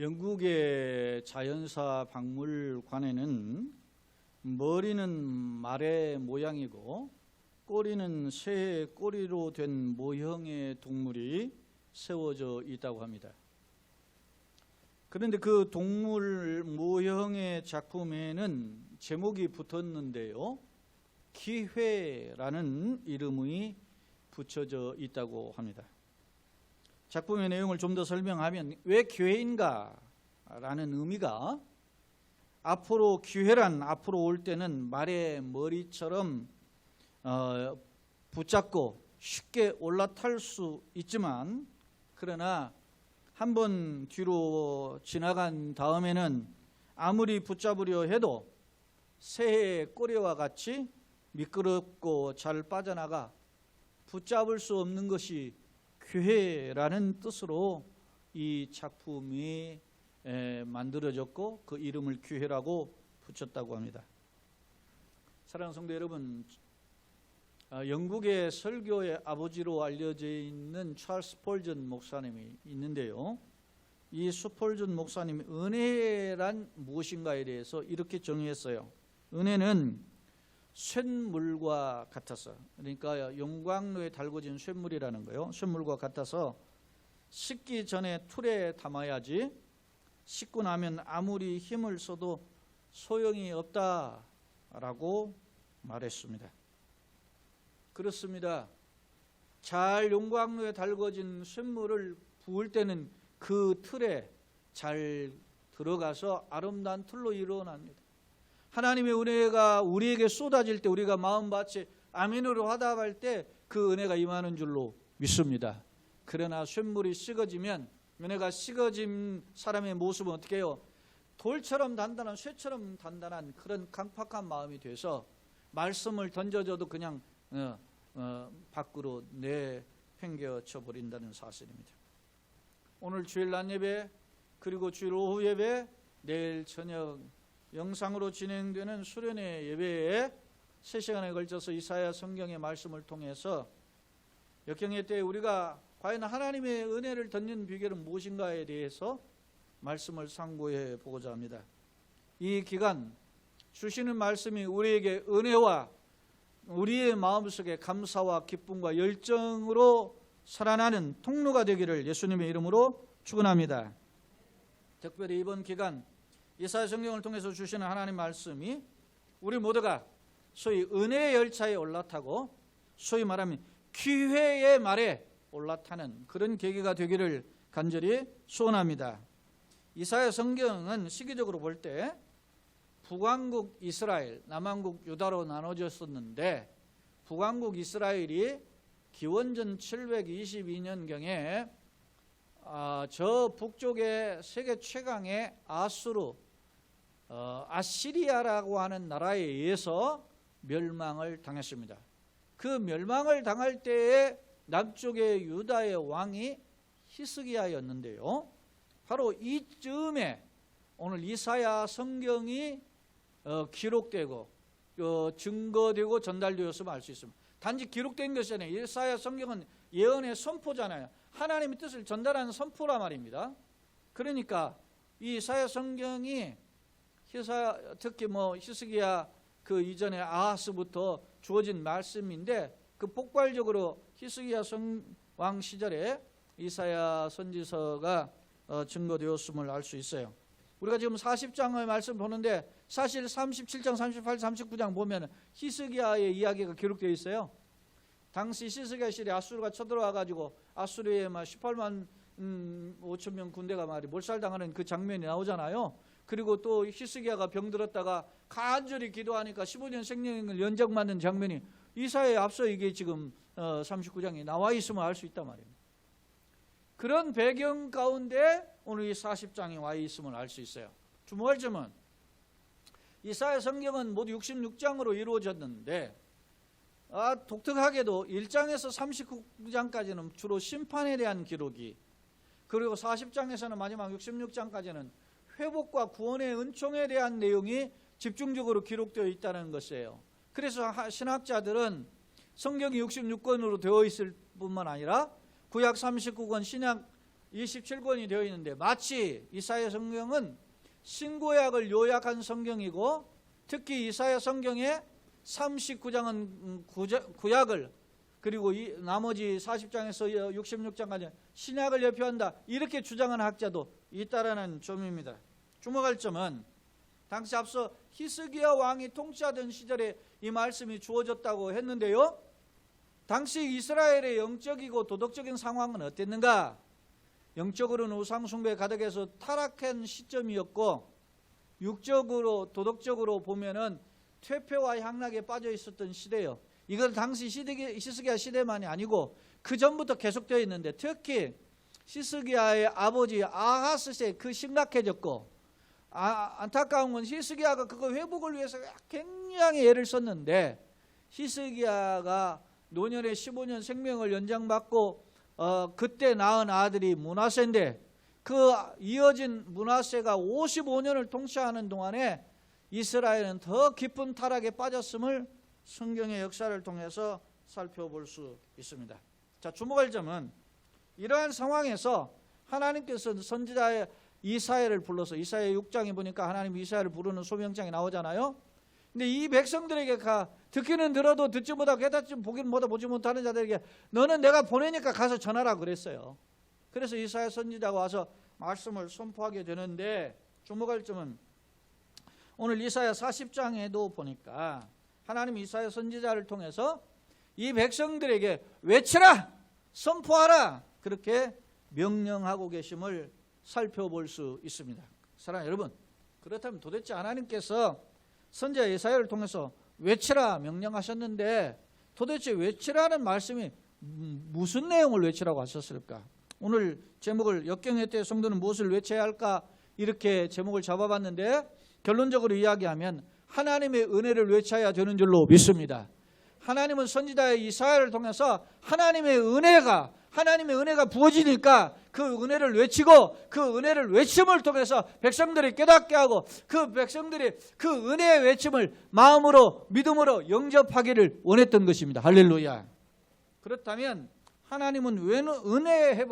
영국의 자연사 박물관에는 머리는 말의 모양이고 꼬리는 새의 꼬리로 된 모형의 동물이 세워져 있다고 합니다. 그런데 그 동물 모형의 작품에는 제목이 붙었는데요, 기회라는 이름이 붙여져 있다고 합니다. 작품의 내용을 좀 더 설명하면 왜 기회인가 라는 의미가, 앞으로 기회란 앞으로 올 때는 말의 머리처럼 붙잡고 쉽게 올라탈 수 있지만, 그러나 한번 뒤로 지나간 다음에는 아무리 붙잡으려 해도 새의 꼬리와 같이 미끄럽고 잘 빠져나가 붙잡을 수 없는 것이 기회라는 뜻으로 이 작품이 만들어졌고 그 이름을 기회라고 붙였다고 합니다. 사랑하는 성도 여러분, 영국의 설교의 아버지로 알려져 있는 찰스 스펄전 목사님이 있는데요, 이 스펄전 목사님이 은혜란 무엇인가에 대해서 이렇게 정의했어요. 은혜는 쇳물과 같아서, 그러니까 용광로에 달궈진 쇳물이라는 거예요. 쇳물과 같아서 씻기 전에 틀에 담아야지 씻고 나면 아무리 힘을 써도 소용이 없다라고 말했습니다. 그렇습니다. 잘 용광로에 달궈진 쇳물을 부을 때는 그 틀에 잘 들어가서 아름다운 틀로 일어납니다. 하나님의 은혜가 우리에게 쏟아질 때 우리가 마음밭에 아멘으로 화답할 때 그 은혜가 임하는 줄로 믿습니다. 그러나 쇳물이 식어지면, 은혜가 식어진 사람의 모습은 어떻게 해요? 돌처럼 단단한, 쇠처럼 단단한 그런 강팍한 마음이 돼서 말씀을 던져줘도 그냥 밖으로 내팽개쳐 버린다는 사실입니다. 오늘 주일 낮 예배, 그리고 주일 오후 예배, 내일 저녁 영상으로 진행되는 수련회 예배에 3시간에 걸쳐서 이사야 성경의 말씀을 통해서 역경의 때에 우리가 과연 하나님의 은혜를 덧는 비결은 무엇인가에 대해서 말씀을 상고해 보고자 합니다. 이 기간 주시는 말씀이 우리에게 은혜와 우리의 마음속에 감사와 기쁨과 열정으로 살아나는 통로가 되기를 예수님의 이름으로 축원합니다. 특별히 이번 기간 이사야 성경을 통해서 주시는 하나님 말씀이 우리 모두가 소위 은혜의 열차에 올라타고 소위 말하면 기회의 말에 올라타는 그런 계기가 되기를 간절히 소원합니다. 이사야 성경은 시기적으로 볼 때 북왕국 이스라엘, 남왕국 유다로 나눠졌었는데, 북왕국 이스라엘이 기원전 722년경에 저 북쪽의 세계 최강의 아시리아라고 하는 나라에 의해서 멸망을 당했습니다. 그 멸망을 당할 때에 남쪽의 유다의 왕이 히스기야였는데요, 바로 이쯤에 오늘 이사야 성경이 기록되고 증거되고 전달되었음을 알 수 있습니다. 단지 기록된 것이 아니라 이사야 성경은 예언의 선포잖아요. 하나님의 뜻을 전달하는 선포라 말입니다. 그러니까 이 이사야 성경이 특히 히스기야 그 이전에 아하스부터 주어진 말씀인데, 그 폭발적으로 히스기야 왕 시절에 이사야 선지서가 증거되었음을 알 수 있어요. 우리가 지금 40장의 말씀 보는데 사실 37장, 38, 39장 보면 히스기야의 이야기가 기록되어 있어요. 당시 히스기야 시대에 아수르가 쳐들어와 가지고 아수르의 18만 5천 명 군대가 몰살당하는 그 장면이 나오잖아요. 그리고 또 히스기야가 병들었다가 간절히 기도하니까 15년 생명을 연장받는 장면이 이사야에 앞서 이게 지금 39장에 나와 있음을 알 수 있단 말입니다. 그런 배경 가운데 오늘 이 40장이 와 있음을 알 수 있어요. 주목할 점은 이사야 성경은 모두 66장으로 이루어졌는데, 독특하게도 1장에서 39장까지는 주로 심판에 대한 기록이, 그리고 40장에서는 마지막 66장까지는 회복과 구원의 은총에 대한 내용이 집중적으로 기록되어 있다는 것이에요. 그래서 신학자들은 성경이 66권으로 되어 있을 뿐만 아니라 구약 39권, 신약 27권이 되어 있는데 마치 이사야 성경은 신구약을 요약한 성경이고 특히 이사야 성경의 39장은 구약을 그리고 나머지 40장에서 66장까지 신약을 예표한다 이렇게 주장하는 학자도 있다라는 점입니다. 주목할 점은 당시 앞서 히스기야 왕이 통치하던 시절에 이 말씀이 주어졌다고 했는데요. 당시 이스라엘의 영적이고 도덕적인 상황은 어땠는가? 영적으로는 우상 숭배에 가득해서 타락한 시점이었고 육적으로 도덕적으로 보면은 퇴폐와 향락에 빠져 있었던 시대예요. 이건 당시 히스기야 시대만이 아니고 그 전부터 계속되어 있는데 특히 히스기야의 아버지 아하스에 그 심각해졌고 안타까운 건 히스기야가 그거 회복을 위해서 굉장히 애를 썼는데 히스기야가 노년에 15년 생명을 연장받고 그때 낳은 아들이 므낫세인데 그 이어진 므낫세가 55년을 통치하는 동안에 이스라엘은 더 깊은 타락에 빠졌음을 성경의 역사를 통해서 살펴볼 수 있습니다. 자, 주목할 점은 이러한 상황에서 하나님께서 선지자 이사야를 불러서 이사야 6장에 보니까 하나님 이사야를 부르는 소명장이 나오잖아요. 근데 이 백성들에게 듣기는 들어도 듣지 못하고 깨닫지 보기는 못하고 보지 못하는 자들에게 너는 내가 보내니까 가서 전하라 그랬어요. 그래서 이사야 선지자가 와서 말씀을 선포하게 되는데 주목할 점은 오늘 이사야 40장에도 보니까 하나님 이사야 선지자를 통해서 이 백성들에게 외치라 선포하라 그렇게 명령하고 계심을 살펴볼 수 있습니다. 사랑하는 여러분, 그렇다면 도대체 하나님께서 선지자 이사야를 통해서 외치라 명령하셨는데 도대체 외치라는 말씀이 무슨 내용을 외치라고 하셨을까? 오늘 제목을 역경의 때 성도는 무엇을 외쳐야 할까 이렇게 제목을 잡아봤는데 결론적으로 이야기하면 하나님의 은혜를 외쳐야 되는 줄로 믿습니다. 하나님은 선지자 이사야를 통해서 하나님의 은혜가 부어지니까 그 은혜를 외치고 그 은혜를 외침을 통해서 백성들이 깨닫게 하고 그 백성들이 그 은혜의 외침을 마음으로 믿음으로 영접하기를 원했던 것입니다. 할렐루야. 그렇다면 하나님은 은혜의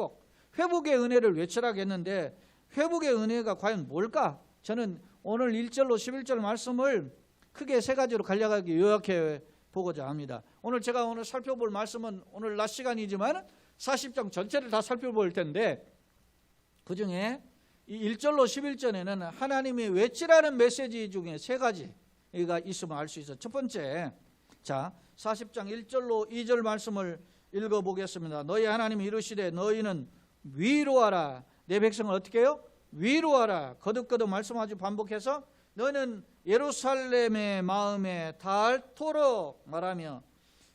회복의 은혜를 외치라고 했는데 회복의 은혜가 과연 뭘까? 저는 오늘 1절로 11절 말씀을 크게 세 가지로 간략하게 요약해 보고자 합니다. 제가 오늘 살펴볼 말씀은 오늘 낮 시간이지만 40장 전체를 다 살펴볼 텐데 그 중에 이 1절로 11절에는 하나님이 외치라는 메시지 중에 세 가지가 있으면 알 수 있어요. 첫 번째, 자 40장 1절로 2절 말씀을 읽어보겠습니다. 너희 하나님이 이르시되 너희는 위로하라. 내 백성을 어떻게 해요? 위로하라. 거듭거듭 말씀하지 반복해서 너는 예루살렘의 마음에 닳도록 말하며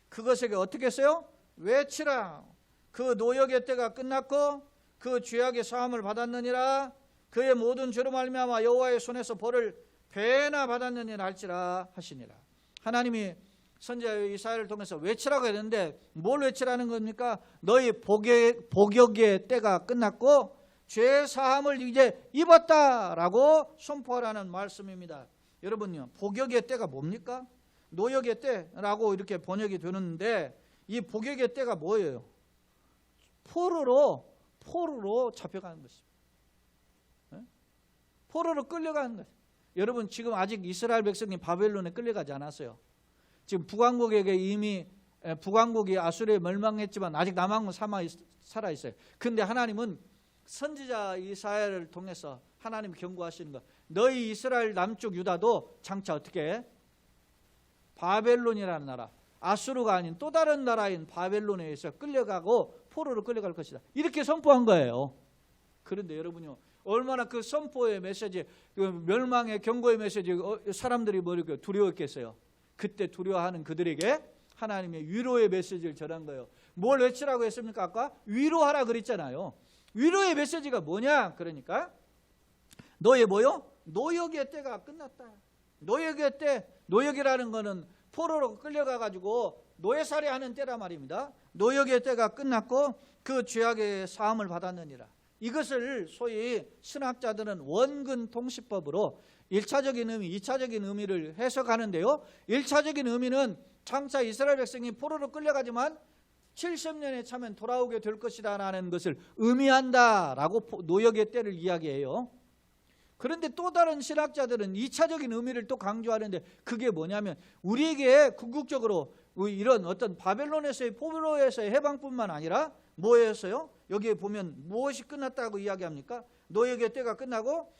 그것에게 어떻게 했어요? 외치라. 그 노역의 때가 끝났고 그 죄악의 사함을 받았느니라. 그의 모든 죄로 말미암아 여호와의 손에서 벌을 배나 받았느니라 할지라 하시니라. 하나님이 선지자 이사야를 통해서 외치라고 했는데 뭘 외치라는 겁니까? 너희 복역의 때가 끝났고 죄 사함을 이제 입었다라고 선포하라는 말씀입니다. 여러분요, 복역의 때가 뭡니까? 노역의 때라고 이렇게 번역이 되는데 이 복역의 때가 뭐예요? 포로로 잡혀가는 것입니다. 포로로 끌려가는 것. 여러분 지금 아직 이스라엘 백성이 바벨론에 끌려가지 않았어요. 지금 북왕국이 아수르에 멸망했지만 아직 남왕은 살아 있어요. 그런데 하나님은 선지자 이사야를 통해서 하나님이 경고하시는 것. 너희 이스라엘 남쪽 유다도 장차 어떻게 해? 바벨론이라는 나라, 아수르가 아닌 또 다른 나라인 바벨론에 의해서 끌려가고 포로로 끌려갈 것이다. 이렇게 선포한 거예요. 그런데 여러분요, 얼마나 그 선포의 메시지, 그 멸망의 경고의 메시지 사람들이 이렇게 두려웠겠어요. 그때 두려워하는 그들에게 하나님의 위로의 메시지를 전한 거예요. 뭘 외치라고 했습니까? 아까 위로하라 그랬잖아요. 위로의 메시지가 뭐냐? 그러니까 너의 뭐요? 노역의 때가 끝났다. 노역의 때, 노역이라는 거는 포로로 끌려가가지고 노예살이 하는 때란 말입니다. 노역의 때가 끝났고 그 죄악의 사함을 받았느니라. 이것을 소위 신학자들은 원근 통시법으로 1차적인 의미, 2차적인 의미를 해석하는데요. 1차적인 의미는 장차 이스라엘 백성이 포로로 끌려가지만 70년에 차면 돌아오게 될 것이다 라는 것을 의미한다라고 노역의 때를 이야기해요. 그런데 또 다른 신학자들은 2차적인 의미를 또 강조하는데, 그게 뭐냐면 우리에게 궁극적으로 이런 어떤 바벨론에서의 포로에서의 해방뿐만 아니라 뭐였어요? 여기에 보면 무엇이 끝났다고 이야기합니까? 노역의 때가 끝나고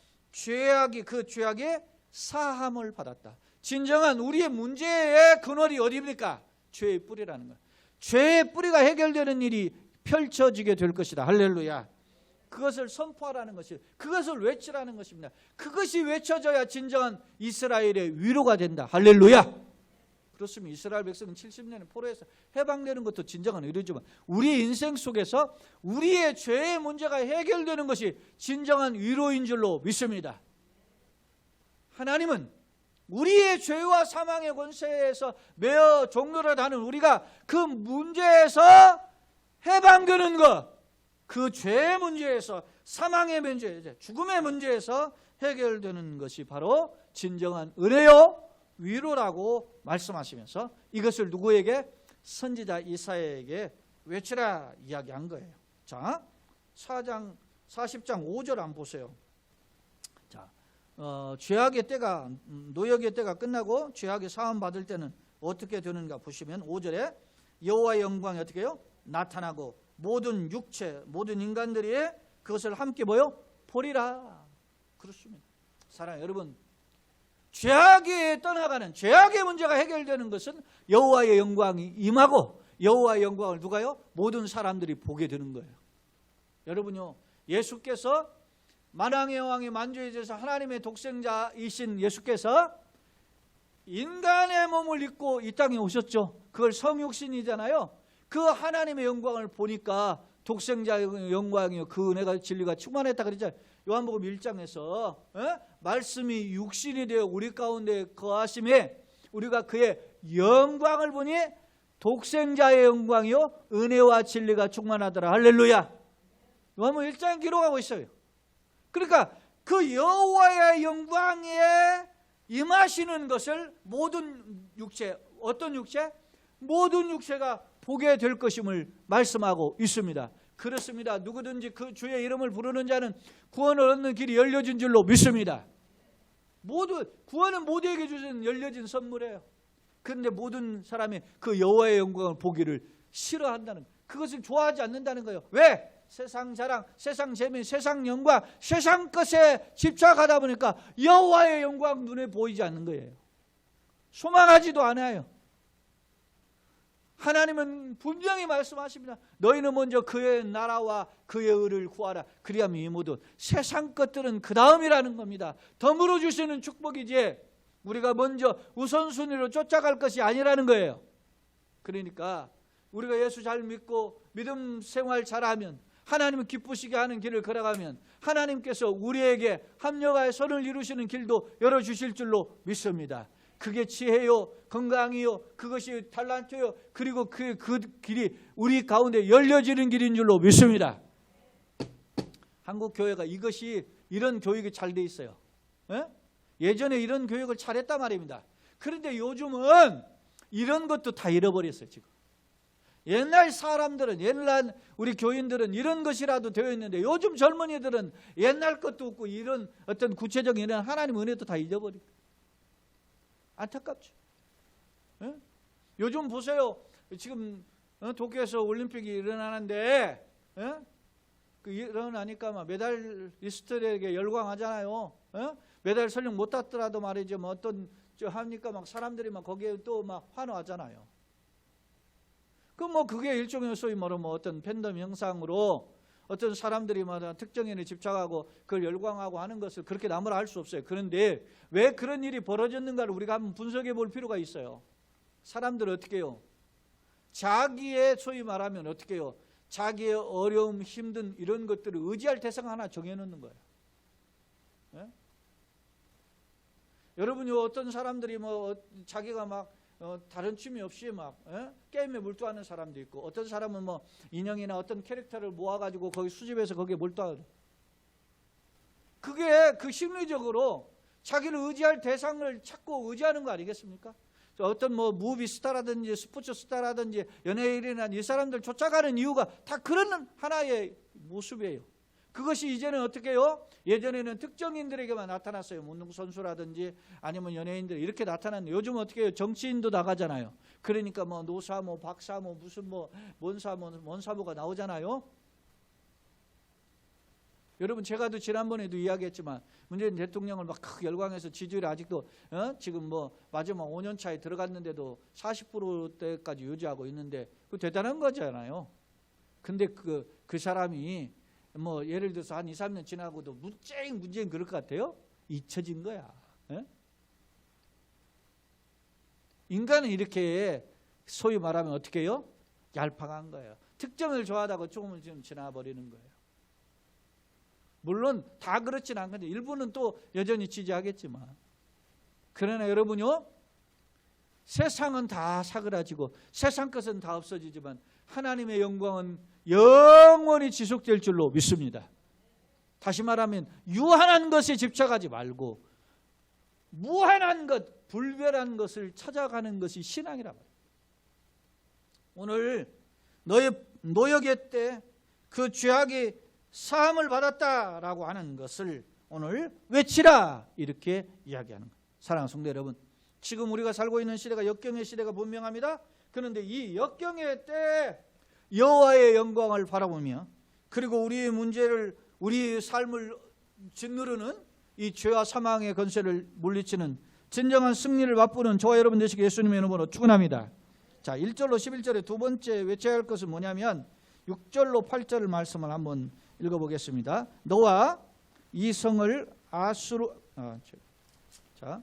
그 죄악의 사함을 받았다. 진정한 우리의 문제의 근원이 어디입니까? 죄의 뿌리라는 거예요. 죄의 뿌리가 해결되는 일이 펼쳐지게 될 것이다. 할렐루야. 그것을 선포하라는 것이, 그것을 외치라는 것입니다. 그것이 외쳐져야 진정한 이스라엘의 위로가 된다. 할렐루야. 그렇습니다. 이스라엘 백성은 70년의 포로에서 해방되는 것도 진정한 위로지만, 우리의 인생 속에서 우리의 죄의 문제가 해결되는 것이 진정한 위로인 줄로 믿습니다. 하나님은 우리의 죄와 사망의 권세에서 매어 종노릇하는 우리가 그 문제에서 해방되는 것, 그 죄의 문제에서, 사망의 문제, 죽음의 문제에서 해결되는 것이 바로 진정한 은혜요 위로라고 말씀하시면서 이것을 누구에게? 선지자 이사야에게 외치라 이야기한 거예요. 자, 40장 5절 한번 보세요. 자, 죄악의 때가, 노역의 때가 끝나고 죄악의 사함 받을 때는 어떻게 되는가 보시면 5절에 여호와의 영광이 어떻게 해요? 나타나고 모든 육체, 모든 인간들이 그것을 함께 보리라. 그렇습니다. 사랑하는 여러분, 죄악이 떠나가는, 죄악의 문제가 해결되는 것은 여호와의 영광이 임하고, 여호와의 영광을 누가요? 모든 사람들이 보게 되는 거예요. 여러분요, 예수께서 만왕의 왕이 만주에 대해서 하나님의 독생자이신 예수께서 인간의 몸을 입고 이 땅에 오셨죠. 그걸 성육신이잖아요. 그 하나님의 영광을 보니까 독생자의 영광이요 그 은혜가 진리가 충만했다 그랬잖아요. 요한복음 1장에서 말씀이 육신이 되어 우리 가운데 거하심에 우리가 그의 영광을 보니 독생자의 영광이요 은혜와 진리가 충만하더라. 할렐루야. 요한복음 1장 기록하고 있어요. 그러니까 그 여호와의 영광에 임하시는 것을 모든 육체, 어떤 육체? 모든 육체가 보게 될 것임을 말씀하고 있습니다. 그렇습니다. 누구든지 그 주의 이름을 부르는 자는 구원을 얻는 길이 열려진 줄로 믿습니다. 모두 구원은 모두에게 주신 열려진 선물이에요. 그런데 모든 사람이 그 여호와의 영광을 보기를 싫어한다는, 그것을 좋아하지 않는다는 거예요. 왜? 세상 자랑, 세상 재미, 세상 영광, 세상 것에 집착하다 보니까 여호와의 영광 눈에 보이지 않는 거예요. 소망하지도 않아요. 하나님은 분명히 말씀하십니다. 너희는 먼저 그의 나라와 그의 의를 구하라. 그리하면 이 모든 세상 것들은 그 다음이라는 겁니다. 덤으로 주시는 축복이지 우리가 먼저 우선순위로 쫓아갈 것이 아니라는 거예요. 그러니까 우리가 예수 잘 믿고 믿음 생활 잘하면, 하나님을 기쁘시게 하는 길을 걸어가면 하나님께서 우리에게 합력하여 선을 이루시는 길도 열어주실 줄로 믿습니다. 그게 지혜요, 건강이요, 그것이 달란트요, 그리고 그 길이 우리 가운데 열려지는 길인 줄로 믿습니다. 한국 교회가 이런 교육이 잘 돼 있어요. 예전에 이런 교육을 잘했단 말입니다. 그런데 요즘은 이런 것도 다 잃어버렸어요. 지금 옛날 사람들은, 옛날 우리 교인들은 이런 것이라도 되어 있는데 요즘 젊은이들은 옛날 것도 없고 이런 어떤 구체적인 이런 하나님 은혜도 다 잊어버리고, 안타깝죠. 요즘 보세요. 지금 도쿄에서 올림픽이 일어나는데 일어나니까 막 메달리스트들에게 열광하잖아요. 메달 설령 못 땄더라도 말이죠. 뭐 어떤 합니까? 막 사람들이 막 거기에 또 막 환호하잖아요. 그게 일종의 소위 말하면 어떤 팬덤 형상으로 어떤 사람들이 특정인에 집착하고 그걸 열광하고 하는 것을 그렇게 나무라 할 수 없어요. 그런데 왜 그런 일이 벌어졌는가를 우리가 한번 분석해 볼 필요가 있어요. 사람들은 어떻게 해요? 자기의 소위 말하면 어떻게 해요? 자기의 어려움, 힘든 이런 것들을 의지할 대상 하나 정해놓는 거예요. 여러분이 어떤 사람들이 자기가 막 다른 취미 없이 막 게임에 몰두하는 사람도 있고, 어떤 사람은 인형이나 어떤 캐릭터를 모아가지고 거기 수집해서 거기에 몰두하고, 그게 그 심리적으로 자기를 의지할 대상을 찾고 의지하는 거 아니겠습니까? 어떤 뭐 무비 스타라든지 스포츠 스타라든지 연예인이나 이 사람들 쫓아가는 이유가 다 그런 하나의 모습이에요. 그것이 이제는 어떻게 해요? 예전에는 특정인들에게만 나타났어요. 운동선수라든지 아니면 연예인들 이렇게 나타났는데 요즘 어떻게 해요? 정치인도 나가잖아요. 그러니까 뭐 노사모, 박사모, 무슨 뭐 뭔사모, 뭔사모가 나오잖아요. 여러분 제가도 지난번에도 이야기했지만 문재인 대통령을 막 열광해서 지지율이 아직도 지금 뭐 마지막 5년 차에 들어갔는데도 40%대까지 유지하고 있는데 그 대단한 거잖아요. 근데 그 사람이 뭐 예를 들어서 한 2, 3년 지나고도 문재인 그럴 것 같아요? 잊혀진 거야. 에? 인간은 이렇게 소위 말하면 어떻게 해요? 얄팍한 거예요. 특정을 좋아하다고 조금은 좀 지나버리는 거예요. 물론 다 그렇진 않거든요. 일부는 또 여전히 지지하겠지만. 그러나 여러분요, 세상은 다 사그라지고 세상 것은 다 없어지지만 하나님의 영광은 영원히 지속될 줄로 믿습니다. 다시 말하면 유한한 것에 집착하지 말고 무한한 것, 불변한 것을 찾아가는 것이 신앙이라 말이에요. 오늘 너의 노역의 때 그 죄악이 사함을 받았다라고 하는 것을 오늘 외치라 이렇게 이야기하는 거예요. 사랑하는 성도 여러분, 지금 우리가 살고 있는 시대가 역경의 시대가 분명합니다. 그런데 이 역경의 때 여호와의 영광을 바라보며 그리고 우리의 문제를 우리 삶을 짓누르는 이 죄와 사망의 권세를 물리치는 진정한 승리를 맛보는 저와 여러분 되시길 예수님의 이름으로 축원합니다. 자, 1절로 11절의 두 번째 외쳐야 할 것은 뭐냐면 6절로 8절 말씀을 한번 읽어보겠습니다. 너와 이 성을 아수르 자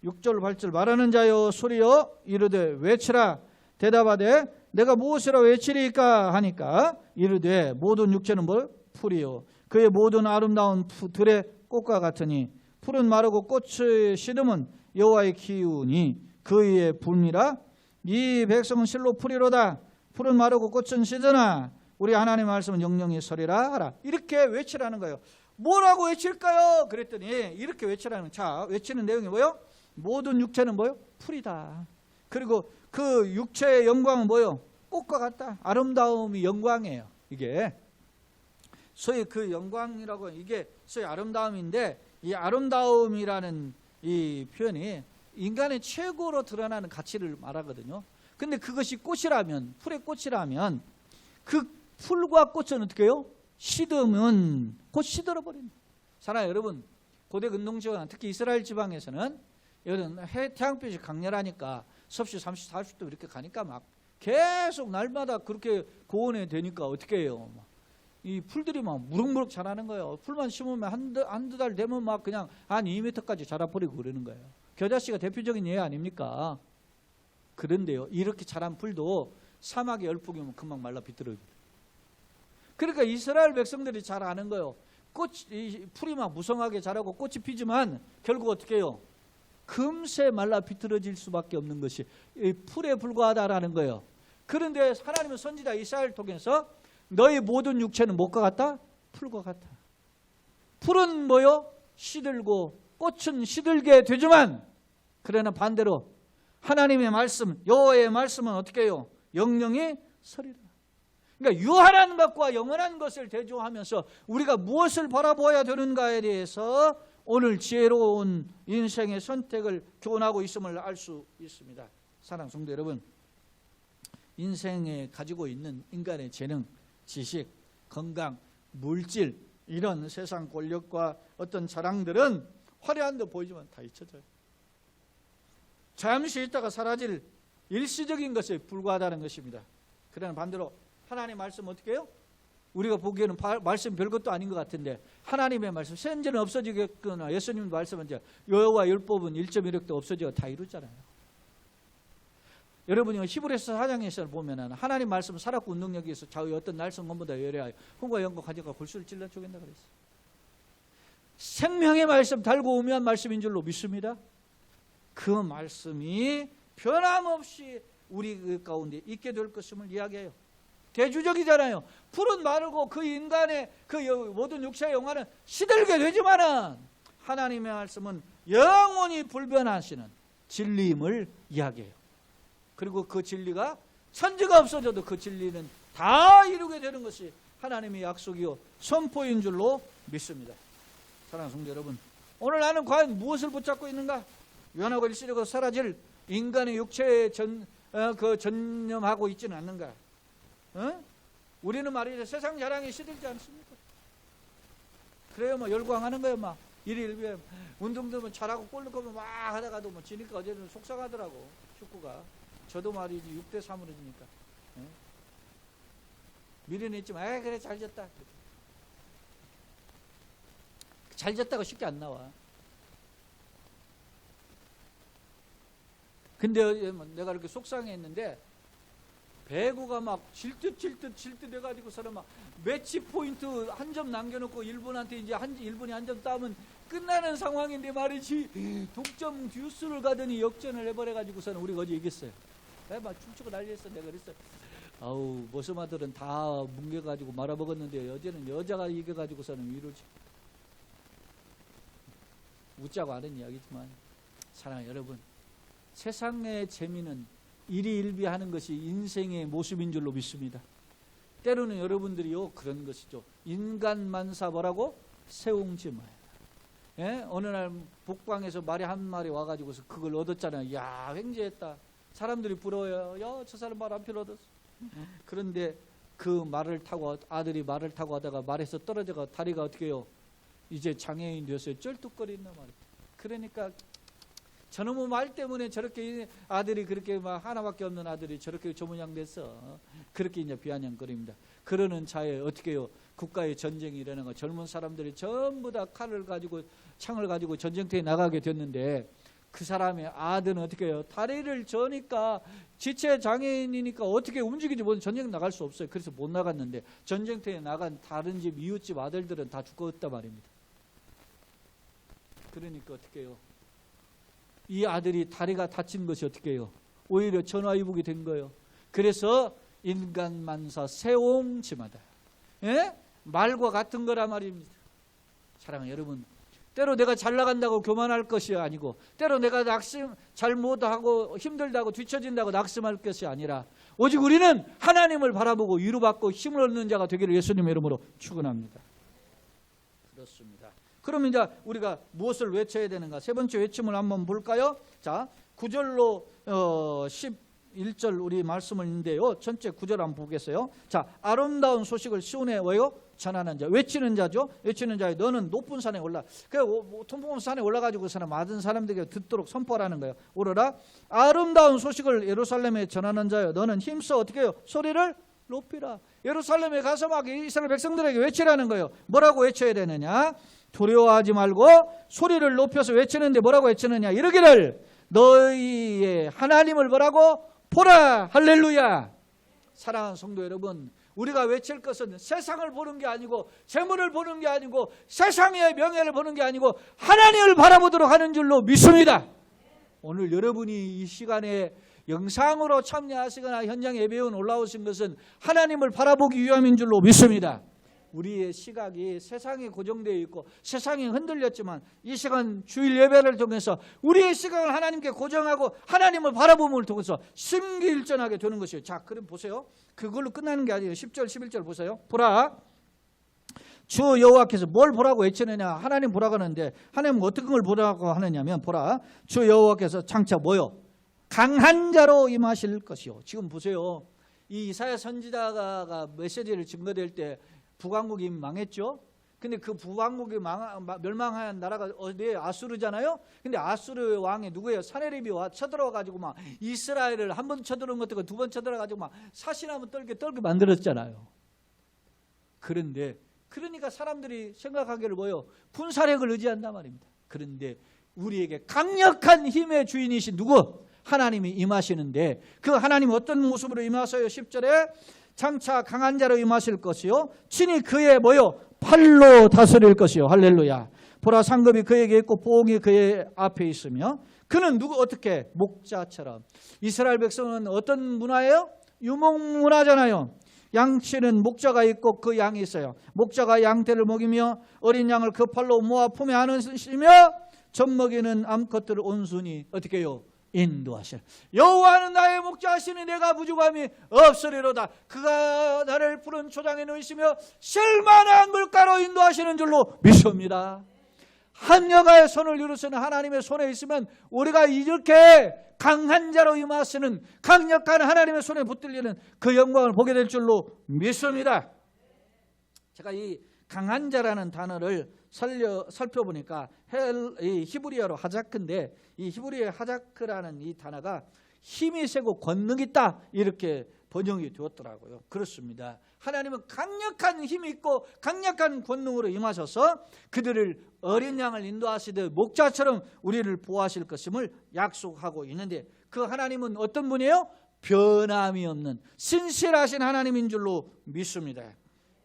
6절 8절 말하는 자여 소리여 이르되 외치라 대답하되 내가 무엇이라 외치리까 하니까 이르되 모든 육체는 뭘? 풀이요 그의 모든 아름다운 들의 꽃과 같으니 풀은 마르고 꽃의 시듬은 여호와의 기운이 그 위에 붐이라 이 백성은 실로 풀이로다 풀은 마르고 꽃은 시드나 우리 하나님의 말씀은 영영이 서리라 하라. 이렇게 외치라는 거예요. 뭐라고 외칠까요? 그랬더니 이렇게 외치라는. 자, 외치는 내용이 뭐요? 모든 육체는 뭐요? 풀이다. 그리고 그 육체의 영광은 뭐요? 꽃과 같다. 아름다움이 영광이에요. 이게 소위 그 영광이라고 이게 소위 아름다움인데 이 아름다움이라는 이 표현이 인간의 최고로 드러나는 가치를 말하거든요. 근데 그것이 꽃이라면 풀의 꽃이라면 그 풀과 꽃은 어떻게 해요? 시드면 곧 시들어버린다. 사랑하는 여러분, 고대 근동지방 특히 이스라엘 지방에서는 이런 태양빛이 강렬하니까 섭씨 30, 40도 이렇게 가니까 막 계속 날마다 그렇게 고온에 되니까 어떻게 해요? 이 풀들이 막 무럭무럭 자라는 거예요. 풀만 심으면 한두 달 되면 막 그냥 한 2m까지 자라버리고 그러는 거예요. 겨자씨가 대표적인 예 아닙니까? 그런데요, 이렇게 자란 풀도 사막의 열풍이면 금방 말라 비틀어요. 그러니까 이스라엘 백성들이 잘 아는 거예요. 이 풀이 막 무성하게 자라고 꽃이 피지만 결국 어떻게 해요? 금세 말라 비틀어질 수밖에 없는 것이 이 풀에 불과하다라는 거예요. 그런데 하나님은 선지자 이사야를 통해서 너희 모든 육체는 뭐가 같다? 풀과 같다. 풀은 뭐요? 시들고 꽃은 시들게 되지만 그러나 반대로 하나님의 말씀, 여호와의 말씀은 어떻게 해요? 영영이 서리라. 그러니까 유한한 것과 영원한 것을 대조하면서 우리가 무엇을 바라보아야 되는가에 대해서 오늘 지혜로운 인생의 선택을 교훈하고 있음을 알 수 있습니다. 사랑하는 성도 여러분, 인생에 가지고 있는 인간의 재능, 지식, 건강, 물질 이런 세상 권력과 어떤 자랑들은 화려한 데 보이지만 다 잊혀져요. 잠시 있다가 사라질 일시적인 것에 불과하다는 것입니다. 그러나 반대로 하나님의 말씀 어떻게 해요? 우리가 보기에는 말씀 별것도 아닌 것 같은데 하나님의 말씀 현재는 없어지겠거나 예수님 말씀은 이제 여호와 율법은 1.16도 없어지고 다 이루잖아요. 여러분이 히브리서 4장에서 보면은 하나님 말씀 살았고 운동력에 있어 좌우의 어떤 날성건보다 열애하여 흥과 영과 가져가 골수를 찔러 쪼갠다 그랬어요. 생명의 말씀 달고 오묘한 말씀인 줄로 믿습니다. 그 말씀이 변함없이 우리 가운데 있게 될 것임을 이야기해요. 대주적이잖아요. 풀은 마르고 그 인간의 그 모든 육체의 영화는 시들게 되지만은 하나님의 말씀은 영원히 불변하시는 진리임을 이야기해요. 그리고 그 진리가 천지가 없어져도 그 진리는 다 이루게 되는 것이 하나님의 약속이요 선포인 줄로 믿습니다. 사랑하는 성도 여러분, 오늘 나는 과연 무엇을 붙잡고 있는가? 연하고 일시되고 사라질 인간의 육체에 전념하고 있지는 않는가? 우리는 말이죠, 세상 자랑에 시들지 않습니까? 그래요, 뭐 열광하는 거예요. 막 일일비에 운동도 뭐 잘하고 골 넣고 막 하다가도 뭐 지니까 어제는 속상하더라고, 축구가. 저도 말이지 6대3으로 지니까. 미련이 있지만 그래 잘 졌다. 잘 졌다고 쉽게 안 나와. 근데 내가 이렇게 속상했는데 배구가 막 질 듯 해가지고서는 막 매치 포인트 한 점 남겨놓고 일본한테 이제 일본이 한 점 따면 끝나는 상황인데 말이지, 독점 듀스를 가더니 역전을 해버려가지고서는 우리가 어제 이겼어요. 내가 막 춤추고 난리했어. 내가 그랬어. 아우, 머스마들은 다 뭉개가지고 말아먹었는데 어제는 여자가 이겨가지고서는 위로지. 웃자고 하는 이야기지만 사랑하는 여러분, 세상의 재미는 일희일비하는 것이 인생의 모습인 줄로 믿습니다. 때로는 여러분들이요 그런 것이죠. 인간만사 뭐라고? 세웅지마야. 예? 어느 날 북방에서 말이 한 마리 와가지고서 그걸 얻었잖아요. 야, 횡재했다. 사람들이 부러워요. 야, 저 사람 말 한 편 얻었어. 그런데 그 말을 타고, 아들이 말을 타고 하다가 말에서 떨어져가 다리가 어떻게 해요? 이제 장애인 되었어요. 쩔뚝거린단 말이에요. 그러니까 저놈의 말 때문에 저렇게 아들이 그렇게 막 하나밖에 없는 아들이 저렇게 저 모양 됐어. 그렇게 이제 비아냥거립니다. 그러는 차에 어떻게 해요? 국가의 전쟁이 일어나는 거. 젊은 사람들이 전부 다 칼을 가지고 창을 가지고 전쟁터에 나가게 됐는데 그 사람의 아들은 어떻게 해요? 다리를 저니까 지체 장애인이니까 어떻게 움직이지 못해 전쟁 나갈 수 없어요. 그래서 못 나갔는데 전쟁터에 나간 다른 집 이웃집 아들들은 다 죽었단 말입니다. 그러니까 어떻게 해요? 이 아들이 다리가 다친 것이 어떻게 해요? 오히려 전화위복이 된 거예요. 그래서 인간만사 세옹지마다. 예? 말과 같은 거란 말입니다. 사랑하는 여러분, 때로 내가 잘 나간다고 교만할 것이 아니고, 때로 내가 잘못하고 힘들다고 뒤처진다고 낙심할 것이 아니라, 오직 우리는 하나님을 바라보고 위로받고 힘을 얻는 자가 되기를 예수님의 이름으로 축원합니다. 그렇습니다. 그러면 이제 우리가 무엇을 외쳐야 되는가? 세 번째 외침을 한번 볼까요? 자, 9절로 11절 우리 말씀을 있는데요. 전체 9절 한번 보겠어요. 자, 아름다운 소식을 시온에 뭐요? 전하는 자, 외치는 자죠. 외치는 자에 너는 높은 산에 올라. 그 통풍 산에 올라가지고서는 많은 사람들에게 듣도록 선포하라는 거예요. 오르라. 아름다운 소식을 예루살렘에 전하는 자요. 너는 힘써 어떻게 해요? 소리를 높이라. 예루살렘에 가서 막 이스라엘 백성들에게 외치라는 거예요. 뭐라고 외쳐야 되느냐? 두려워하지 말고 소리를 높여서 외치는데 뭐라고 외치느냐? 이러기를 너희의 하나님을 뭐라고? 보라. 할렐루야. 사랑하는 성도 여러분, 우리가 외칠 것은 세상을 보는 게 아니고 재물을 보는 게 아니고 세상의 명예를 보는 게 아니고 하나님을 바라보도록 하는 줄로 믿습니다. 오늘 여러분이 이 시간에 영상으로 참여하시거나 현장 예배원 올라오신 것은 하나님을 바라보기 위함인 줄로 믿습니다. 우리의 시각이 세상에 고정되어 있고 세상이 흔들렸지만 이 시간 주일 예배를 통해서 우리의 시각을 하나님께 고정하고 하나님을 바라봄을 통해서 심기일전하게 되는 것이에요. 자, 그럼 보세요. 그걸로 끝나는 게 아니에요. 10절 11절 보세요. 보라, 주 여호와께서 뭘 보라고 외치느냐? 하나님 보라고 하는데 하나님은 어떤 걸 보라고 하느냐면, 보라, 주 여호와께서 장차 뭐요? 강한 자로 임하실 것이요. 지금 보세요. 이 이사야 선지자가 메시지를 증거될 때 북왕국이 망했죠. 근데 그 북왕국이 멸망한 나라가 어디에? 아수르잖아요. 근데 아수르 왕이 누구예요? 사네립이 와 쳐들어와 가지고 막 이스라엘을 한 번 쳐들어온 것도 두 번 쳐들어 가지고 막 사시나무 떨게 만들었잖아요. 그러니까 사람들이 생각하기를 뭐예요? 군사력을 의지한단 말입니다. 그런데 우리에게 강력한 힘의 주인이신 누구? 하나님이 임하시는데 그 하나님 어떤 모습으로 임하셔요? 10절에 장차 강한 자로 임하실 것이요 친히 그의 뭐요? 팔로 다스릴 것이요. 할렐루야. 보라, 상급이 그에게 있고 보응이 그의 앞에 있으며 그는 누구 어떻게? 목자처럼. 이스라엘 백성은 어떤 문화예요? 유목 문화잖아요. 양치는 목자가 있고 그 양이 있어요. 목자가 양떼를 먹이며 어린 양을 그 팔로 모아 품에 안으시며 젖먹이는 암컷들을 온순히 어떻게 해요? 인도하시라. 여호와는 나의 목자시니 내가 부족함이 없으리로다. 그가 나를 푸른 초장에 넣으시며 쉴만한 물가로 인도하시는 줄로 믿습니다. 한 여가의 손을 이루시는 하나님의 손에 있으면 우리가 이렇게 강한 자로 임하시는 강력한 하나님의 손에 붙들리는 그 영광을 보게 될 줄로 믿습니다. 제가 이 강한 자라는 단어를 살펴보니까 히브리어로 하자크인데, 이 히브리어 하자크라는 이 단어가 힘이 세고 권능이 있다, 이렇게 번역이 되었더라고요. 그렇습니다. 하나님은 강력한 힘이 있고 강력한 권능으로 임하셔서 그들을 어린 양을 인도하시듯 목자처럼 우리를 보호하실 것임을 약속하고 있는데, 그 하나님은 어떤 분이에요? 변함이 없는 신실하신 하나님인 줄로 믿습니다.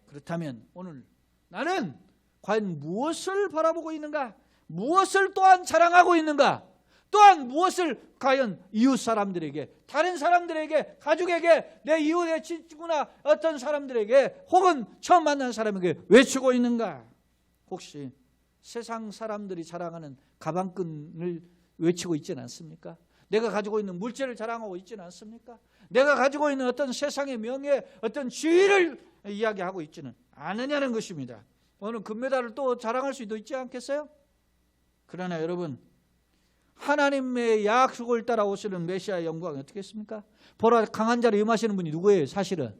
그렇다면 오늘 나는 과연 무엇을 바라보고 있는가? 무엇을 또한 자랑하고 있는가? 또한 무엇을 과연 이웃 사람들에게, 다른 사람들에게, 가족에게, 내 이웃의 친구나 어떤 사람들에게, 혹은 처음 만난 사람에게 외치고 있는가? 혹시 세상 사람들이 자랑하는 가방끈을 외치고 있지는 않습니까? 내가 가지고 있는 물질을 자랑하고 있지는 않습니까? 내가 가지고 있는 어떤 세상의 명예, 어떤 지위를 이야기하고 있지는 않느냐는 것입니다. 오늘 금메달을 또 자랑할 수도 있지 않겠어요? 그러나 여러분, 하나님의 약속을 따라오시는 메시아의 영광이 어떻게 했습니까? 보라, 강한 자로 임하시는 분이 누구예요? 사실은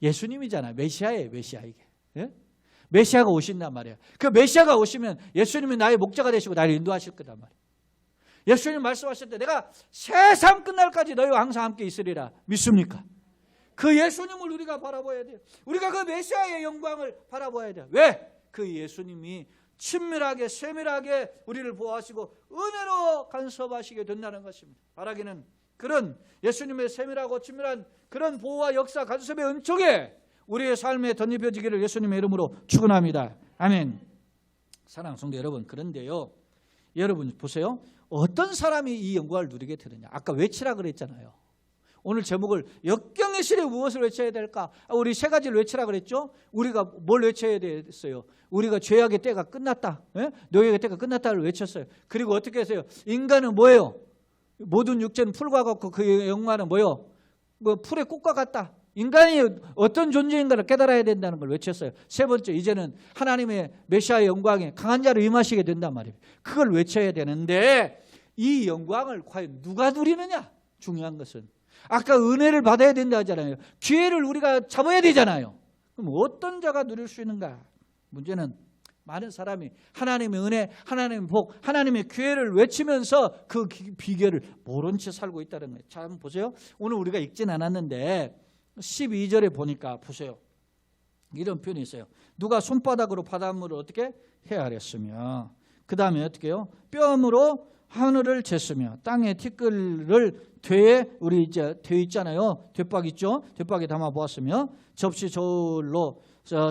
예수님이잖아요. 메시아예요. 메시아. 이게, 예? 메시아가 오신단 말이에요. 그 메시아가 오시면 예수님이 나의 목자가 되시고 나를 인도하실 거단 말이에요. 예수님 말씀하실 때 내가 세상 끝날까지 너희와 항상 함께 있으리라. 믿습니까? 그 예수님을 우리가 바라봐야 돼요. 우리가 그 메시아의 영광을 바라봐야 돼요. 왜? 그 예수님이 친밀하게 세밀하게 우리를 보호하시고 은혜로 간섭하시게 된다는 것입니다. 바라기는 그런 예수님의 세밀하고 친밀한 그런 보호와 역사 간섭의 은총에 우리의 삶에 덧입혀지기를 예수님의 이름으로 축원합니다. 아멘. 사랑하는 성도 여러분, 그런데요, 여러분 보세요. 어떤 사람이 이 영광을 누리게 되느냐? 아까 외치라 그랬잖아요. 오늘 제목을 역경의 시대에 무엇을 외쳐야 될까? 우리 세 가지를 외치라 그랬죠? 우리가 뭘 외쳐야 됐어요? 우리가 죄악의 때가 끝났다, 노예의 때가 끝났다를 외쳤어요. 그리고 어떻게 했어요? 인간은 뭐예요? 모든 육체는 풀과 같고 그 영광은 뭐예요? 풀의 꽃과 같다. 인간이 어떤 존재인가를 깨달아야 된다는 걸 외쳤어요. 세 번째, 이제는 하나님의 메시아의 영광에 강한 자로 임하시게 된단 말이에요. 그걸 외쳐야 되는데 이 영광을 과연 누가 누리느냐? 중요한 것은 아까 은혜를 받아야 된다 하잖아요. 기회를 우리가 잡아야 되잖아요. 그럼 어떤 자가 누릴 수 있는가? 문제는 많은 사람이 하나님의 은혜, 하나님의 복, 하나님의 기회를 외치면서 그 비결을 모른 채 살고 있다는 거예요. 자, 한번 보세요. 오늘 우리가 읽진 않았는데 12절에 보니까 보세요. 이런 표현이 있어요. 누가 손바닥으로 바닷물을 어떻게 헤아렸으며, 그 다음에 어떻게 해요? 뼘으로 하늘을 쟀으며 땅의 티끌을 되에, 우리 이제 되 있잖아요. 돛박 있죠? 돛박에 담아 보았으며 접시 저울로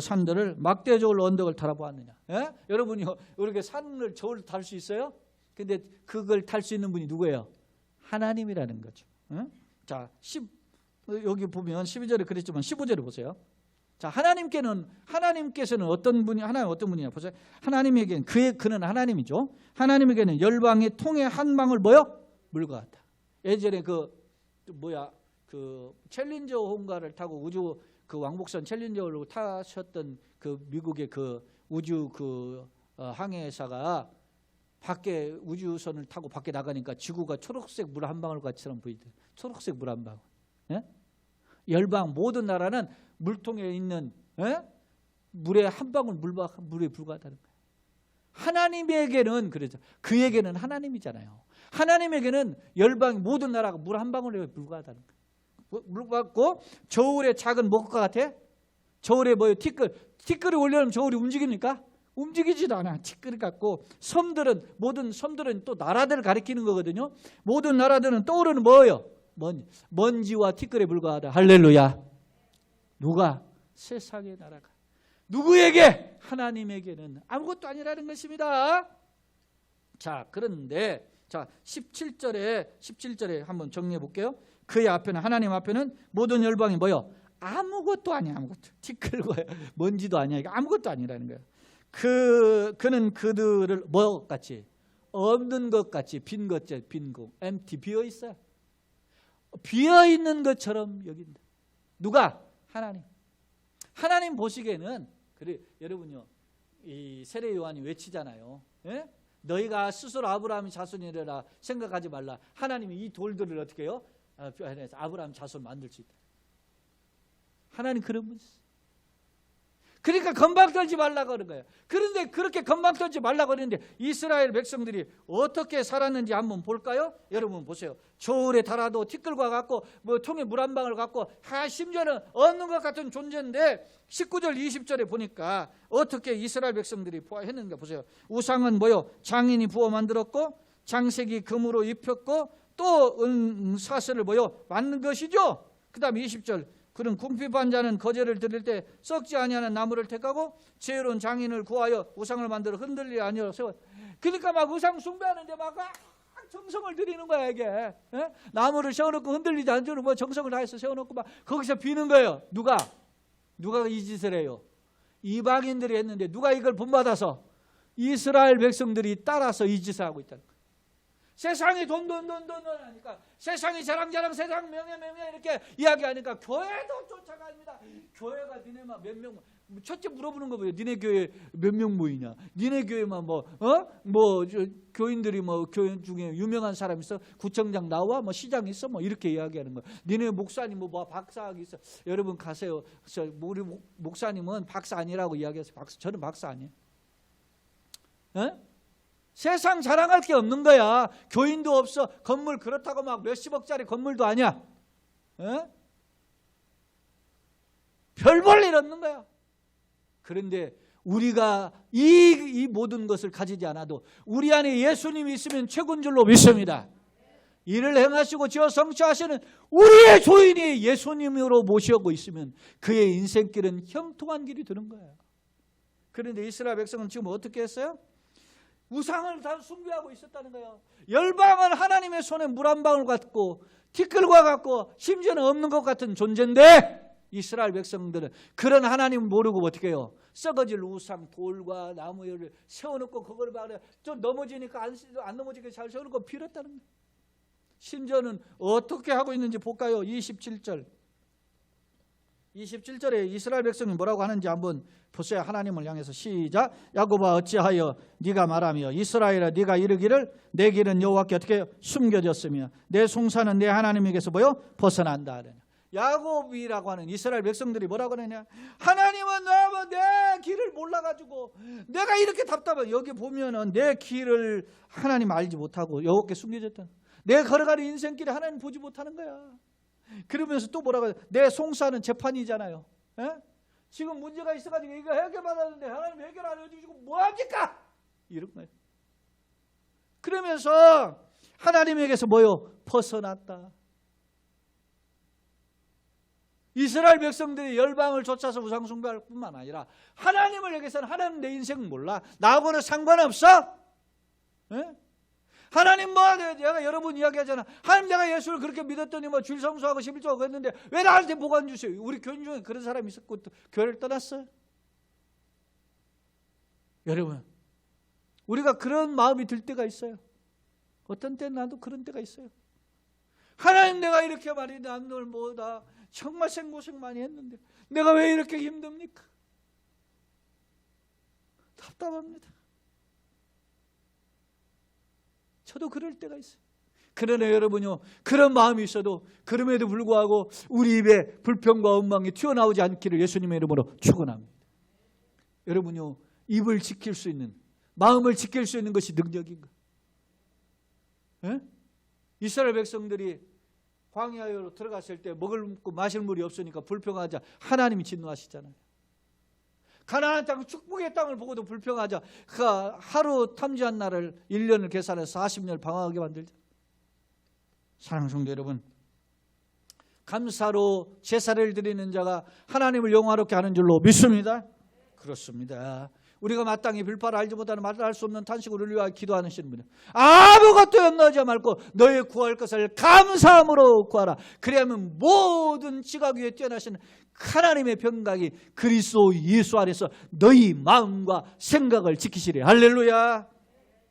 산들을, 막대 저울로 언덕을 달아보았느냐. 예? 여러분이 이렇게 산을 저울로 탈 수 있어요? 근데 그걸 탈 수 있는 분이 누구예요? 하나님이라는 거죠. 예? 자, 여기 보면 12절에 그랬지만 15절에 보세요. 자, 하나님께서는 어떤 분이, 하나님 어떤 분이냐 보세요. 하나님에게는 그는 하나님이죠. 하나님에게는 열방의 통의 한 방울 뭐요? 물과 같다. 예전에 그 챌린저 호인가를 타고 우주 그 왕복선 챌린저를 타셨던 그 미국의 그 우주 항해사가 밖에 우주선을 타고 밖에 나가니까 지구가 초록색 물 한 방울 같이처럼 보이더라고요. 초록색 물 한 방울. 예? 열방 모든 나라는 물통에 있는 물에 한 방울 물에 불과하다는 거예요. 하나님에게는 그래서 그에게는 하나님이잖아요. 하나님에게는 열방 모든 나라가 물 한 방울에 불과하다는 거예요. 물 같고 저울의 작은 뭐가 같아? 저울에 뭐예요? 티끌이 올려놓으면 저울이 움직입니까? 움직이지도 않아. 티끌 같고 모든 섬들은 또 나라들을 가리키는 거거든요. 모든 나라들은 떠오르는 뭐예요? 먼지와 티끌에 불과하다. 할렐루야. 누가? 세상의 나라가. 누구에게? 하나님에게는 아무것도 아니라는 것입니다. 자, 그런데 자 17절에 한번 정리해 볼게요. 그의 앞에는, 하나님 앞에는 모든 열방이 뭐요? 아무것도 아니야. 아무것도. 티끌과 먼지도 아니야. 이게 아무것도 아니라는 거예요. 그는 그들을 뭐같이? 없는 것 같이 빈 것째 빈공 empty 비어 있어요. 비어 있는 것처럼 여긴다. 누가? 하나님. 하나님 보시기에는 그래 여러분요. 이 세례 요한이 외치잖아요. 예? 너희가 스스로 아브라함의 자손이라 생각하지 말라. 하나님이 이 돌들을 어떻게 해요? 아브라함 자손 만들 수 있다. 하나님 그런 분이세요. 그러니까 건방 떨지 말라고 하는 거예요. 그런데 그렇게 건방 떨지 말라고 하는데 이스라엘 백성들이 어떻게 살았는지 한번 볼까요? 여러분 보세요. 저울에 달아도 티끌과 같고 뭐 통에 물 한 방울 같고 심지어는 없는 것 같은 존재인데 19절 20절에 보니까 어떻게 이스라엘 백성들이 했는가 보세요. 우상은 뭐요? 장인이 부어 만들었고 장색이 금으로 입혔고 또 사슬을 뭐요? 만든 것이죠. 그 다음에 20절 그런 궁핍한 자는 거제를 드릴 때 썩지 아니하는 나무를 택하고 지혜로운 장인을 구하여 우상을 만들어 흔들리 아니하여 세워. 그러니까 막 우상 숭배하는데 막 정성을 들이는 거야 이게. 에? 나무를 세워놓고 흔들리지 않도록 뭐 정성을 다해서 세워놓고 막 거기서 비는 거예요. 누가 이 짓을 해요? 이방인들이 했는데 누가 이걸 본받아서? 이스라엘 백성들이 따라서 이 짓을 하고 있다는 거예요. 세상이 돈 하니까 세상이 자랑자랑 세상 명예 이렇게 이야기하니까 교회도 쫓아갑니다. 교회가 니네만 몇 명 첫째 물어보는 거 보세요. 니네 교회 몇 명 모이냐? 니네 교회만 교인들이 교회 중에 유명한 사람 있어? 구청장 나와? 시장 있어? 이렇게 이야기하는 거야. 니네 목사님 박사학위 있어? 여러분 가세요. 우리 목사님은 박사 아니라고 이야기해서 저는 박사 아니에요. 세상 자랑할 게 없는 거야. 교인도 없어. 건물 그렇다고 막 몇십억짜리 건물도 아니야. 별 볼 일 없는 거야. 그런데 우리가 이 모든 것을 가지지 않아도 우리 안에 예수님이 있으면 최고인 줄로 믿습니다. 이를 행하시고 지어 성취하시는 우리의 조인이 예수님으로 모시고 있으면 그의 인생길은 형통한 길이 되는 거예요. 그런데 이스라엘 백성은 지금 어떻게 했어요? 우상을 다 숭배하고 있었다는 거예요. 열방은 하나님의 손에 물 한 방울 같고 티끌과 같고 심지어는 없는 것 같은 존재인데 이스라엘 백성들은 그런 하나님을 모르고 어떻게 해요? 썩어질 우상 돌과 나무를 세워놓고 그걸 말해 좀 넘어지니까 안 넘어지게 잘 세워놓고 빌었다는 거예요. 심지어는 어떻게 하고 있는지 볼까요? 27절에 이스라엘 백성이 뭐라고 하는지 한번 보세요. 하나님을 향해서 시작. 야곱아 어찌하여 네가 말하며 이스라엘아 네가 이르기를 내 길은 여호와께 어떻게 숨겨졌으며 내 송사는 내 하나님에게서 벗어난다 하느냐. 야곱이라고 하는 이스라엘 백성들이 뭐라고 하느냐. 하나님은 내 길을 몰라가지고 내가 이렇게 답답해. 여기 보면은 내 길을 하나님 알지 못하고 여호와께 숨겨졌다. 내 걸어가는 인생길에 하나님 보지 못하는 거야. 그러면서 또 뭐라고 해요? 내 송사는 재판이잖아요. 지금 문제가 있어가지고 이거 해결받았는데 하나님 해결 안 해주시고 뭐합니까? 이런 거예요. 그러면서 하나님에게서 벗어났다. 이스라엘 백성들이 열방을 쫓아서 우상 숭배할 뿐만 아니라 하나님을 여기서는 하나님 내 인생 몰라. 나하고는 상관없어. 하나님 내가 여러분 이야기하잖아. 하나님 내가 예수를 그렇게 믿었더니 주일 성수하고 11조하고 했는데 왜 나한테 뭐가 안 주세요? 우리 교인 중에 그런 사람이 있었고 또 교회를 떠났어요. 여러분 우리가 그런 마음이 들 때가 있어요. 어떤 때는 나도 그런 때가 있어요. 하나님 내가 이렇게 말이 남들 뭐다 정말 생고생 많이 했는데 내가 왜 이렇게 힘듭니까? 답답합니다. 저도 그럴 때가 있어요. 그러나 여러분요 그런 마음이 있어도 그럼에도 불구하고 우리 입에 불평과 원망이 튀어나오지 않기를 예수님의 이름으로 축원합니다. 여러분요 입을 지킬 수 있는 마음을 지킬 수 있는 것이 능력인가? 이스라엘 백성들이 광야로 들어갔을 때 먹을 마실 물이 없으니까 불평하자 하나님이 진노하시잖아요. 가나안 땅 축복의 땅을 보고도 불평하자 하루 탐지한 날을 1년을 계산해서 40년을 방황하게 만들자. 사랑하는 성도 여러분 감사로 제사를 드리는 자가 하나님을 영화롭게 하는 줄로 믿습니다. 그렇습니다. 우리가 마땅히 빌파를 알지 못하는 말을 할 수 없는 탄식으로 위하여 기도하시는 분은 아무것도 염려하지 말고 너의 구할 것을 감사함으로 구하라. 그래야만 모든 지각 위에 뛰어나시는 하나님의 평강이 그리스도 예수 안에서 너희 마음과 생각을 지키시리. 할렐루야.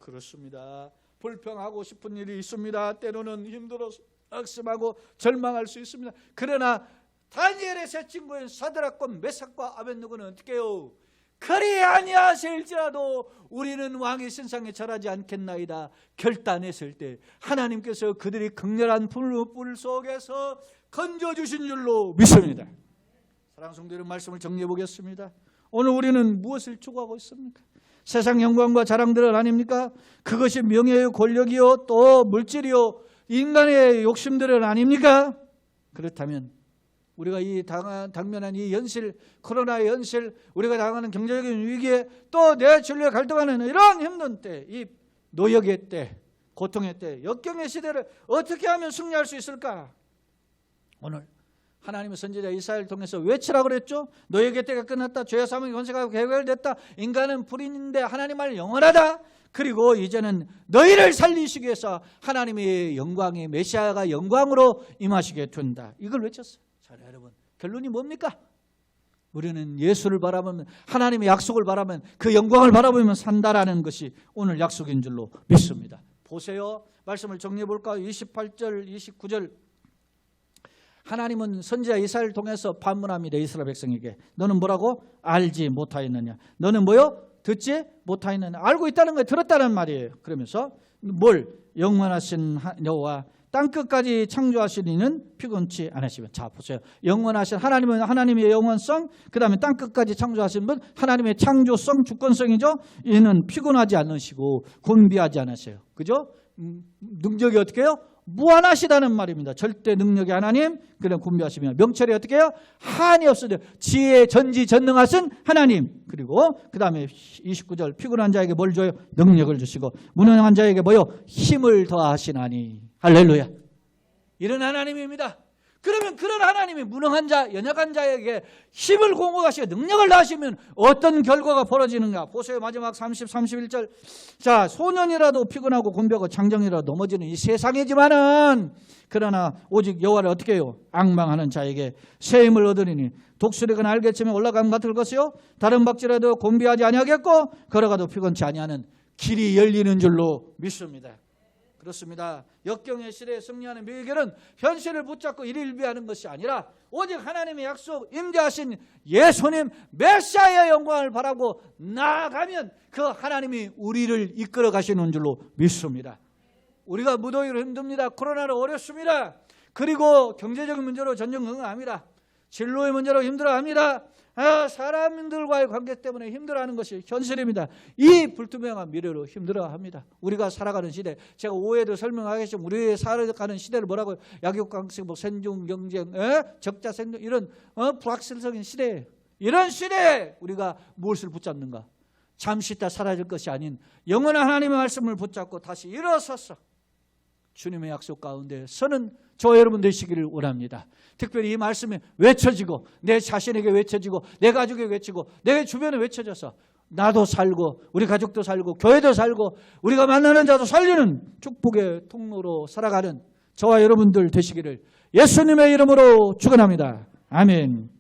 그렇습니다. 불평하고 싶은 일이 있습니다. 때로는 힘들어서 낙심하고 절망할 수 있습니다. 그러나 다니엘의 세 친구인 사드락과 메삭과 아벳느고는 어떻게 해요? 그리 아니하실지라도 우리는 왕의 신상에 절하지 않겠나이다 결단했을 때 하나님께서 그들이 극렬한 불 속에서 건져주신 줄로 믿습니다. 사랑하는 성도 여러분, 말씀을 정리해 보겠습니다. 오늘 우리는 무엇을 추구하고 있습니까? 세상 영광과 자랑들은 아닙니까? 그것이 명예요, 권력이요, 또 물질이요, 인간의 욕심들은 아닙니까? 그렇다면 우리가 이 당면한 이 현실, 코로나의 현실, 우리가 당하는 경제적인 위기에 또 내 진로에 갈등하는 이런 힘든 때, 이 노역의 때, 고통의 때, 역경의 시대를 어떻게 하면 승리할 수 있을까? 오늘 하나님의 선지자 이사야를 통해서 외치라고 그랬죠. 노역의 때가 끝났다. 죄와 사망의 권세가 해결됐다. 인간은 불인인데 하나님 말 영원하다. 그리고 이제는 너희를 살리시기 위해서 하나님의 영광의 메시아가 영광으로 임하시게 된다. 이걸 외쳤어요. 자, 여러분, 결론이 뭡니까? 우리는 예수를 바라보면, 하나님의 약속을 바라보면, 그 영광을 바라보면 산다라는 것이 오늘 약속인 줄로 믿습니다. 보세요. 말씀을 정리해 볼까요? 28절, 29절. 하나님은 선지자 이사야를 통해서 반문합니다. 이스라엘 백성에게. 너는 뭐라고? 알지 못하였느냐. 너는 뭐요? 듣지 못하였느냐. 알고 있다는 거예요. 들었다는 말이에요. 그러면서 뭘? 영원하신 여호와 땅끝까지 창조하신 이는 피곤치 않으시면. 자, 보세요. 영원하신 하나님은 하나님의 영원성, 그 다음에 땅끝까지 창조하신 분, 하나님의 창조성, 주권성이죠. 이는 피곤하지 않으시고 곤비하지 않으세요. 그죠? 능력이 어떻게 해요? 무한하시다는 말입니다. 절대 능력의 하나님, 그냥 곤비하시며 명철이 어떻게 해요? 한이 없으려 지혜 전지전능하신 하나님. 그리고 그 다음에 29절 피곤한 자에게 뭘 줘요? 능력을 주시고 무능한 자에게 뭐요? 힘을 더하시나니. 할렐루야. 이런 하나님입니다. 그러면 그런 하나님이 무능한 자, 연약한 자에게 힘을 공급하시고 능력을 다하시면 어떤 결과가 벌어지는가? 보세요. 마지막 30, 31절. 자, 소년이라도 피곤하고 곤벽하고 장정이라도 넘어지는 이 세상이지만은 그러나 오직 여호와를 어떻게 해요? 앙망하는 자에게 새 힘을 얻으리니 독수리가 날개치며 올라감 같을 것이요 다른 박쥐라도 곤비하지 아니하겠고 걸어가도 피곤치 아니하는 길이 열리는 줄로 믿습니다. 그렇습니다. 역경의 시대에 승리하는 비결은 현실을 붙잡고 일일비하는 것이 아니라 오직 하나님의 약속 임재하신 예수님 메시아의 영광을 바라고 나아가면 그 하나님이 우리를 이끌어 가시는 줄로 믿습니다. 우리가 무더위로 힘듭니다. 코로나로 어렵습니다. 그리고 경제적인 문제로 전전긍긍합니다. 진로의 문제로 힘들어합니다. 사람들과의 관계 때문에 힘들어하는 것이 현실입니다. 이 불투명한 미래로 힘들어합니다. 우리가 살아가는 시대, 제가 오해도 설명하겠지만 우리 살아가는 시대를 뭐라고요? 약육강식, 생존 경쟁, 적자 생존 이런 불확실성인 시대에, 이런 시대에 우리가 무엇을 붙잡는가? 잠시 있다 사라질 것이 아닌 영원한 하나님의 말씀을 붙잡고 다시 일어서서 주님의 약속 가운데 서는 저 여러분 되시기를 원합니다. 특별히 이 말씀이 외쳐지고 내 자신에게 외쳐지고 내 가족에게 외치고 내 주변에 외쳐져서 나도 살고 우리 가족도 살고 교회도 살고 우리가 만나는 자도 살리는 축복의 통로로 살아가는 저와 여러분들 되시기를 예수님의 이름으로 축원합니다. 아멘.